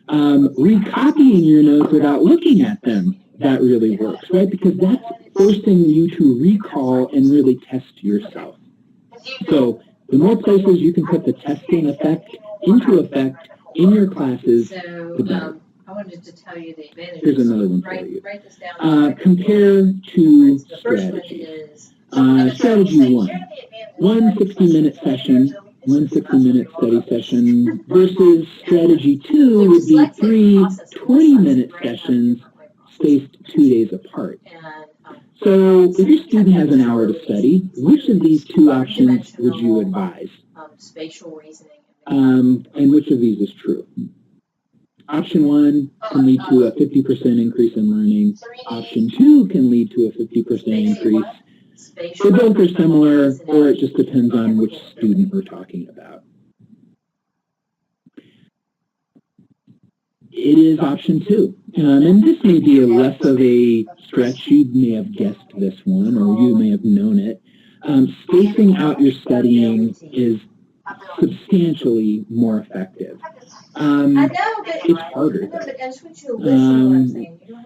Recopying your notes without looking at them, that really works, right? Because that's forcing you to recall and really test yourself. So the more places you can put the testing effect into effect in your classes, the better. I wanted to tell you the advantages. Here's another one for you. Write this down. Compare to strategy. Strategy 1. One 60-minute session, one 60-minute study session versus strategy 2 would be 3 20-minute sessions spaced 2 days apart. So if your student has an hour to study, which of these 2 options would you advise? Spatial reasoning. And which of these is true? Option 1 can lead to a 50% increase in learning. Option 2 can lead to a 50% increase. They both are similar, or it just depends on which student we're talking about. It is option 2. And this may be less of a stretch. You may have guessed this one, or you may have known it. Spacing out your studying is substantially more effective. It's harder, though.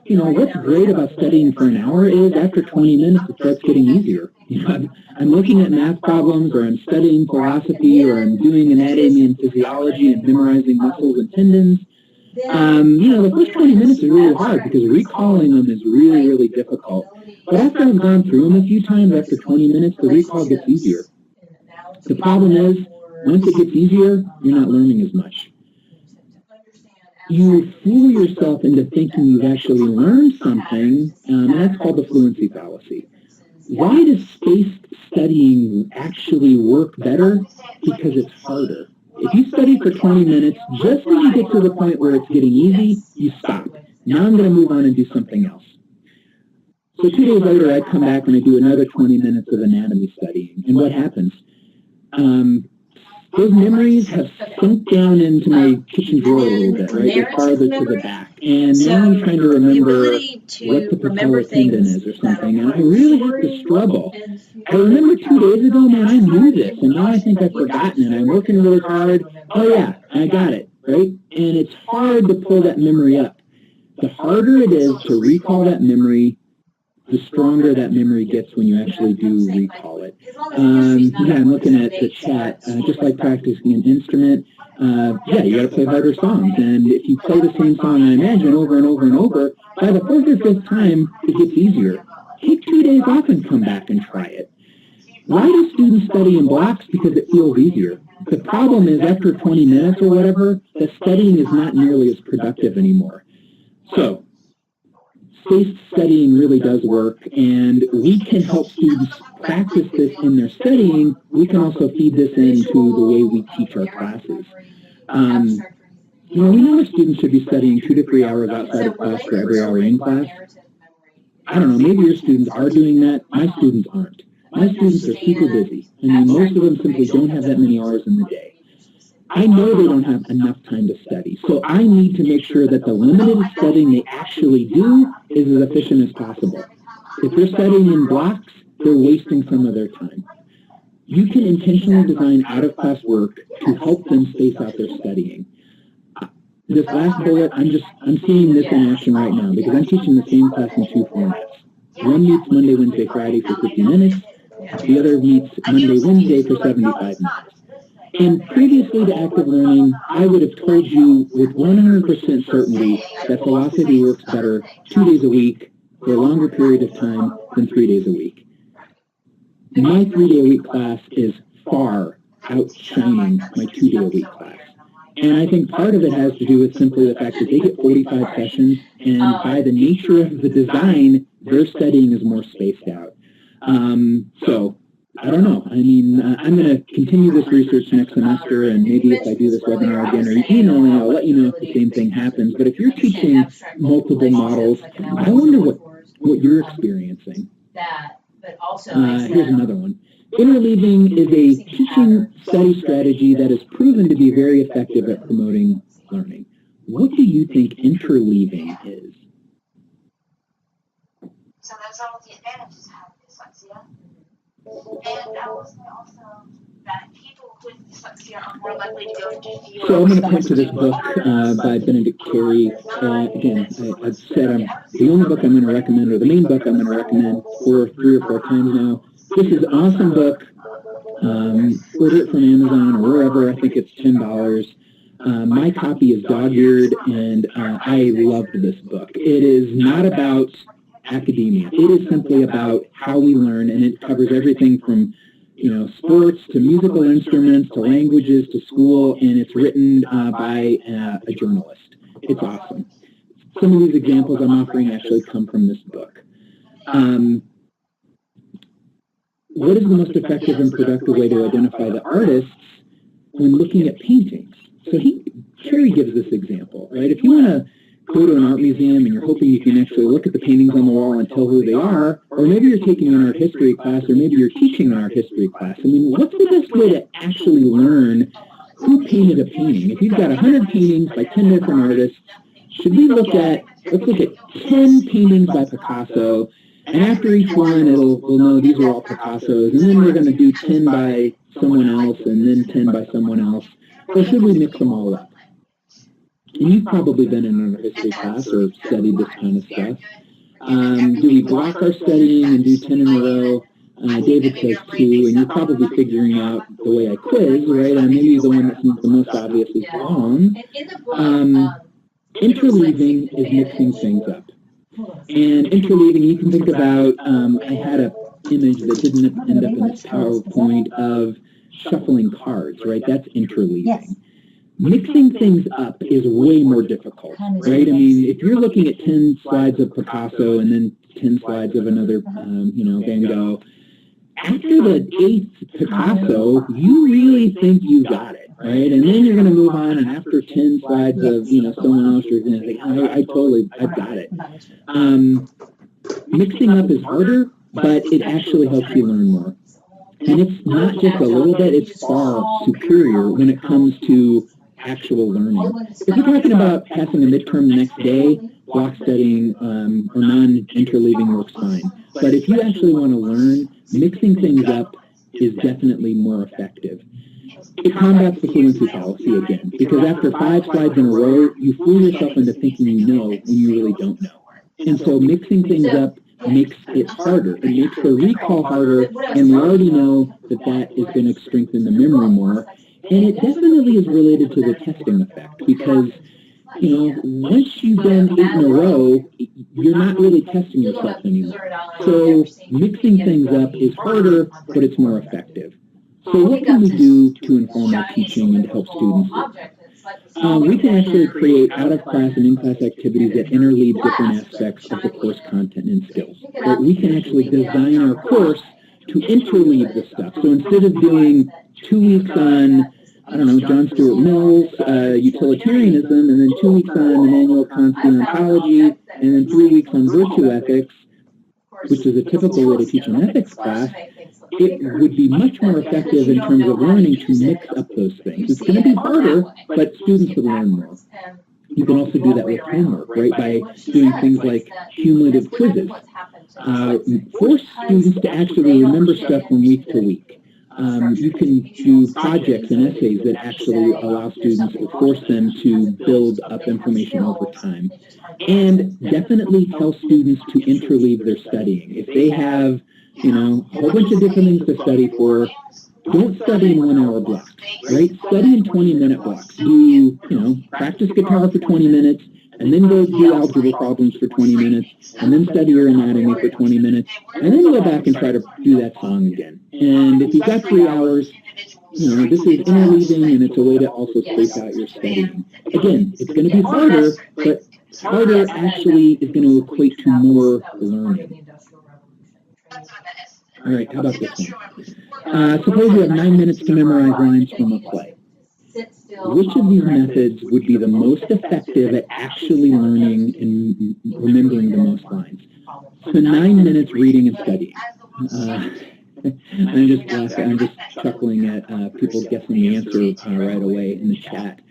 You know, what's great about studying for an hour is after 20 minutes it starts getting easier. You know, I'm looking at math problems, or I'm studying philosophy, or I'm doing anatomy and physiology and memorizing muscles and tendons. You know, the first 20 minutes is really hard because recalling them is really, really difficult. But after I've gone through them a few times, after 20 minutes, the recall gets easier. The problem is, once it gets easier, you're not learning as much. You fool yourself into thinking you've actually learned something, and that's called the fluency fallacy. Why does spaced studying actually work better? Because it's harder. If you study for 20 minutes, just when you get to the point where it's getting easy, you stop. Now I'm going to move on and do something else. So 2 days later, I come back and I do another 20 minutes of anatomy studying. And what happens? Those memories have sunk down into my kitchen drawer a little bit, right? They're farther to the back. And now I'm trying to remember what the patella tendon is or something. And I really have to struggle. I remember 2 days ago, man, I knew this. And now I think I've forgotten it. I'm working really hard. Oh, yeah, I got it, right? And it's hard to pull that memory up. The harder it is to recall that memory, the stronger that memory gets when you actually do recall it. Yeah, I'm looking at the chat. Just like practicing an instrument, yeah, you got to play harder songs. And if you play the same song, I imagine, over and over and over, by the 4th or 5th time, it gets easier. Take 2 days off and come back and try it. Why do students study in blocks? Because it feels easier. The problem is after 20 minutes or whatever, the studying is not nearly as productive anymore. So, spaced studying really does work, and we can help students practice this in their studying. We can also feed this into the way we teach our classes. You know, we know our students should be studying 2 to 3 hours outside of class for every hour in class. I don't know, maybe your students are doing that. My students aren't. My students are super busy. I mean, most of them simply don't have that many hours in the day. I know they don't have enough time to study, so I need to make sure that the limited studying they actually do is as efficient as possible. If they're studying in blocks, they're wasting some of their time. You can intentionally design out-of-class work to help them space out their studying. This last bullet, I'm seeing this in action right now because I'm teaching the same class in 2 formats. One meets Monday, Wednesday, Friday for 50 minutes. The other meets Monday, Wednesday for 75 minutes. And previously to active learning, I would have told you with 100% certainty that philosophy works better 2 days a week for a longer period of time than 3 days a week. My 3-day-a-week class is far outshining my 2-day-a-week class. And I think part of it has to do with simply the fact that they get 45 sessions, and by the nature of the design, their studying is more spaced out. So, I don't know. I mean, I'm going to continue this research next semester, and maybe if I do this webinar again or email me, I'll let you know if the same thing happens. But if you're teaching multiple models, I wonder what you're experiencing. Here's another one. Interleaving is a teaching study strategy that is proven to be very effective at promoting learning. What do you think interleaving is? So those are all the advantages of having dyslexia. And I will say also that people with dyslexia are more likely to go into fields. So I'm going to point to this book by Benedict Carey. Again, I've said the only book I'm going to recommend, or the main book I'm going to recommend for 3 or 4 times now. This is an awesome book. Order it from Amazon or wherever. I think it's $10. My copy is dog-eared, and I loved this book. It is not about academia. It is simply about how we learn, and it covers everything from, you know, sports to musical instruments to languages to school, and it's written by a journalist. It's awesome. Some of these examples I'm offering actually come from this book. What is the most effective and productive way to identify the artists when looking at paintings? So he Terry gives this example, right? If you want to go to an art museum and you're hoping you can actually look at the paintings on the wall and tell who they are, or maybe you're taking an art history class, or maybe you're teaching an art history class. I mean, what's the best way to actually learn who painted a painting? If you've got 100 paintings by 10 different artists, should we look at, let's look at 10 paintings by Picasso, and after each one, we'll know these are all Picassos, and then we're going to do 10 by someone else, and then 10 by someone else, or should we mix them all up? And you've probably been in an art history class or studied this kind of stuff. Do we block our studying and do 10 in a row? David says 2, and you're probably figuring out the way I quiz, right? Maybe the one that seems the most obvious is wrong. Interleaving is mixing things up. And interleaving, you can think about, I had an image that didn't end up in this PowerPoint of shuffling cards, right? That's interleaving. Yes. Mixing things up is way more difficult, right? I mean, if you're looking at 10 slides of Picasso and then 10 slides of another, Van Gogh, after the 8th Picasso, you really think you got it, right? And then you're going to move on, and after 10 slides of, someone else, you're going to think, I've got it. Mixing up is harder, but it actually helps you learn more. And it's not just a little bit, it's far superior when it comes to actual learning. If you're talking about passing a midterm the next day, block studying or non-interleaving works fine. But if you actually want to learn, mixing things up is definitely more effective. It combats the fluency fallacy again, because after 5 slides in a row, you fool yourself into thinking you know when you really don't know. And so mixing things up makes it harder. It makes the recall harder, and we already know that is going to strengthen the memory more. And it definitely is related to the testing effect, because, once you've done 8 in a row, you're not really testing yourself anymore. So mixing things up is harder, but it's more effective. So what can we do to inform our teaching and to help students? We can actually create out-of-class and in-class activities that interleave different aspects of the course content and skills. Right? We can actually design our course to interleave the stuff. So instead of doing 2 weeks on, John Stuart Mill's utilitarianism, and then 2 weeks on Immanuel Kant's ontology, and then 3 weeks on virtue ethics, which is a typical way to teach an ethics class, it would be much more effective in terms of learning to mix up those things. It's going to be harder, but students would learn more. You can also do that with homework, right, by doing things like cumulative quizzes. Force students to actually remember stuff from week to week. You can do projects and essays that actually allow students or force them to build up information over time. And definitely tell students to interleave their studying. If they have, a whole bunch of different things to study for, don't study in 1 hour blocks, right? Study in 20-minute blocks. Do, practice guitar for 20 minutes, and then go do algebra problems for 20 minutes, and then study your anatomy for 20 minutes, and then go back and try to do that song again. And if you've got 3 hours, this is interleaving, and it's a way to also space out your studying. Again, it's going to be harder, but harder actually is going to equate to more learning. All right, how about this one? Suppose you have 9 minutes to memorize lines from a play. Which of these methods would be the most effective at actually learning and remembering the most lines? So 9 minutes reading and studying. I'm just chuckling at people guessing the answer right away in the chat.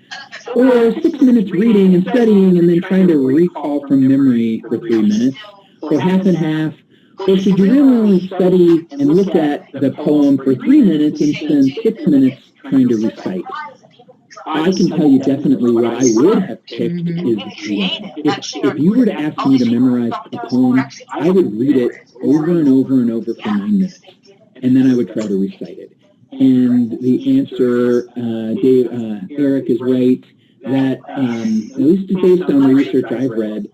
Or 6 minutes reading and studying and then trying to recall from memory for 3 minutes. Or half and half. Or should you really only study and look at the poem for 3 minutes and spend 6 minutes trying to recite? I can tell you definitely what I would have picked is if you were to ask me to memorize a poem, I would read it over and over and over for 9 minutes, and then I would try to recite it. And the answer, Eric is right, that at least based on the research I've read,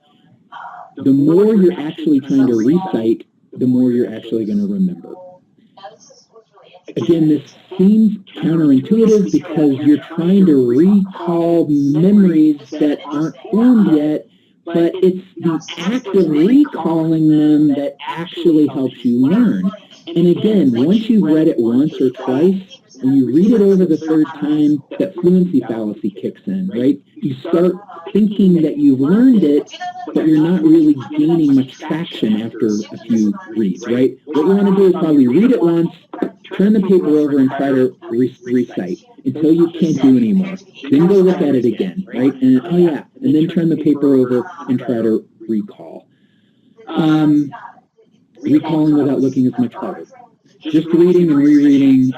the more you're actually trying to recite, the more you're actually going to remember. Again, this seems counterintuitive because you're trying to recall memories that aren't formed yet, but it's the act of recalling them that actually helps you learn. And again, once you've read it once or twice, when you read it over the third time, that fluency fallacy kicks in, right? You start thinking that you've learned it, but you're not really gaining much traction after a few reads, right? What you want to do is probably read it once, turn the paper over and try to recite until you can't do anymore. Then go look at it again, right? And oh yeah, and then turn the paper over and try to recall. Recalling without looking is much harder. Just reading and rereading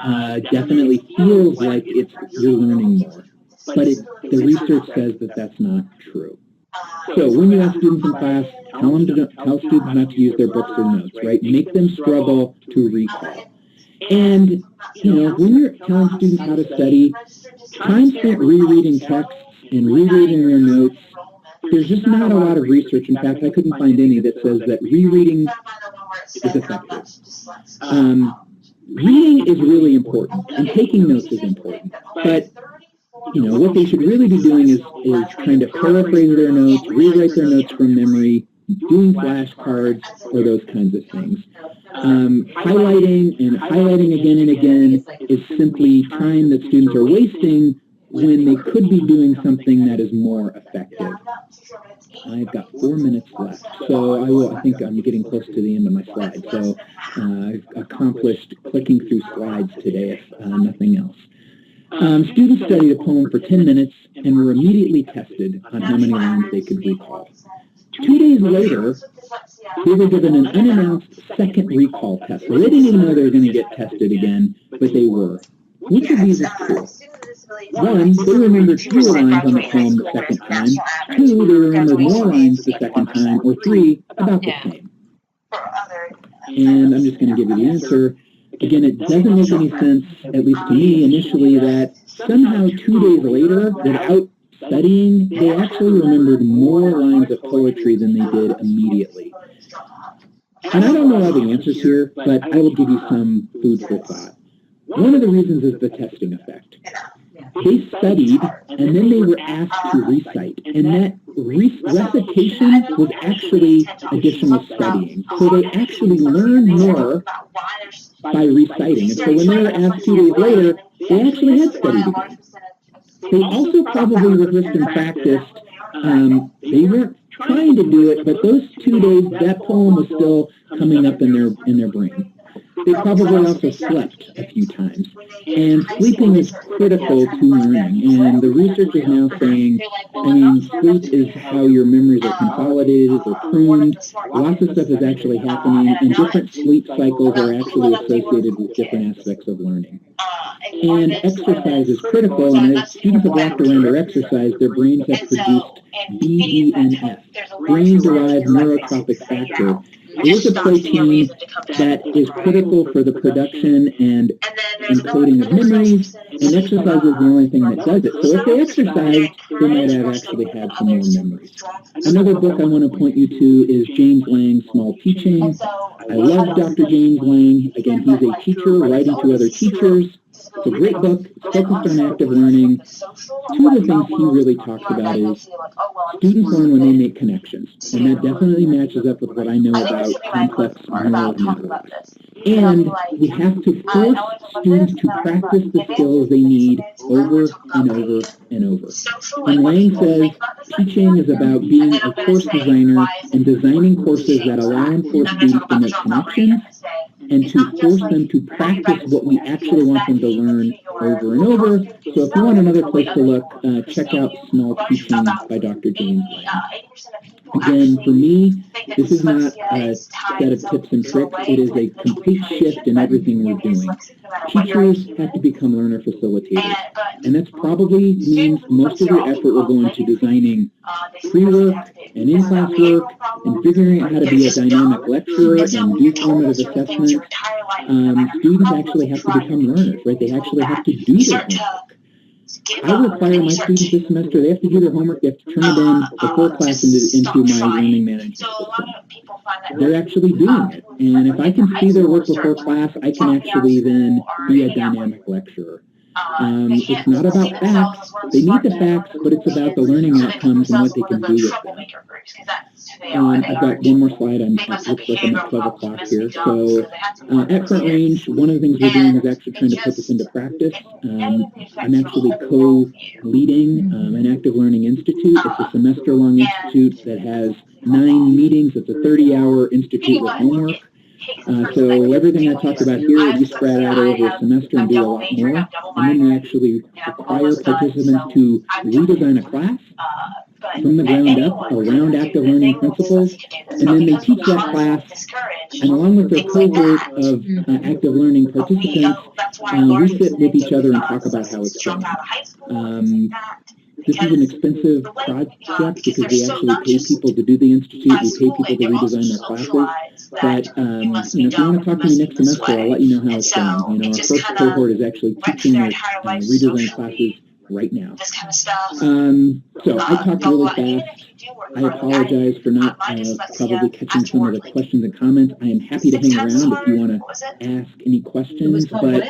definitely feels like you're learning more, but the research says that that's not true. So when you ask students in class, tell students not to use their books or notes, right? Make them struggle to recall. And, when you're telling students how to study, time spent rereading texts and rereading their notes, there's just not a lot of research. In fact, I couldn't find any that says that rereading is effective. Reading is really important, and taking notes is important. But, what they should really be doing is trying to paraphrase their notes, rewrite their notes from memory, doing flashcards, or those kinds of things. Highlighting and highlighting again and again is simply time that students are wasting when they could be doing something that is more effective. I've got 4 minutes left, so I think I'm getting close to the end of my slides. So I've accomplished clicking through slides today, if nothing else. Students studied a poem for 10 minutes and were immediately tested on how many lines they could recall. 2 days later, they were given an unannounced second recall test. So they didn't even know they were going to get tested again, but they were. Which of these is true? 1, they remembered fewer lines on the poem the second time. 2, they remembered more lines the second time. Or 3, about the same. And I'm just going to give you the answer. Again, it doesn't make any sense, at least to me initially, that somehow 2 days later, without studying, they actually remembered more lines of poetry than they did immediately. And I don't know all the answers here, but I will give you some food for thought. One of the reasons is the testing effect. They studied, and then they were asked to recite, and that recitation was actually additional studying. So they actually learned more by reciting. And so when they were asked 2 days later, they actually had studied again. They also probably rehearsed and practiced. They weren't trying to do it, but those 2 days, that poem was still coming up in their brain. They probably also slept a few times. And sleeping is critical to learning. And the research is now saying, sleep is how your memories are consolidated or pruned. Lots of stuff is actually happening, and different sleep cycles are actually associated with different aspects of learning. And exercise is critical, and as students have walked around or exercised, their brains have produced BDNF, brain-derived neurotrophic factor. It is a protein that is critical for the production and encoding of memories, and exercise is the only thing that does it. So if they exercised, they might have actually had some more memories. Another book I want to point you to is James Lang's Small Teaching. I love Dr. James Lang. Again, he's a teacher writing to other teachers. It's a great book. It's focused on active learning. 2 of the things he really talks about is students learn when they make connections. And that definitely matches up with what I know about complex neural networks. And we have to force students to practice the skills they need over and over and over. And Lang says teaching is about being a course designer and designing courses that allow and force students to make connections and to force them to practice what we actually want them to learn over and over. So if you want another place to look, check out Small Teaching by Dr. James Lang. Again, for me, this is not a set of tips and tricks. It is a complete shift in everything we're doing. Teachers have to become learner facilitators. And that probably means most of your effort will go into designing pre-work and in-class work and figuring out how to be a dynamic lecturer and do formative assessment. Students actually have to become learners, right? They actually have to do their homework. I require my students this semester, they have to do their homework, they have to turn it in before class into my learning management system. They're actually doing it. And if I can see their work before class, I can actually then be a dynamic lecturer. It's not about facts. They need the facts, but it's about the learning outcomes and what they can do with them. I've got one more slide. It looks like I'm at 12 o'clock here. So at Front Range, one of the things we're doing is actually trying to put this into practice. I'm actually co-leading an Active Learning Institute. It's a semester-long institute that has 9 meetings. It's a 30-hour institute with homework. So everything I talked about here, we spread out over a semester and do a lot more. And then we actually require participants to redesign a class from the ground up around active learning principles. And then they teach that class, and along with their cohort of active learning participants, we sit with each other and talk about how it's going. This is an expensive project because we actually pay people to do the institute. We pay people to redesign their classes. But if you want to talk to me next semester, I'll let you know how it's going. Our first cohort is actually teaching their redesigned classes right now. So I talked really fast. I apologize for not probably catching some of the questions and comments. I am happy to hang around if you want to ask any questions, but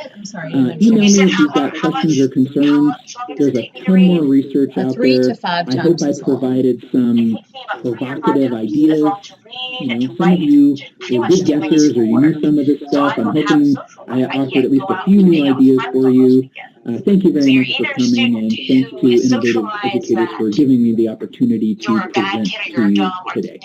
email me if you've got questions or concerns. There's a ton more research out there. I hope I provided some provocative ideas. Some of you were good guessers or you knew some of this stuff. I'm hoping I offered at least a few new ideas for you. Thank you very much for coming, and thanks to Innovative Educators for giving me the opportunity to present to you today.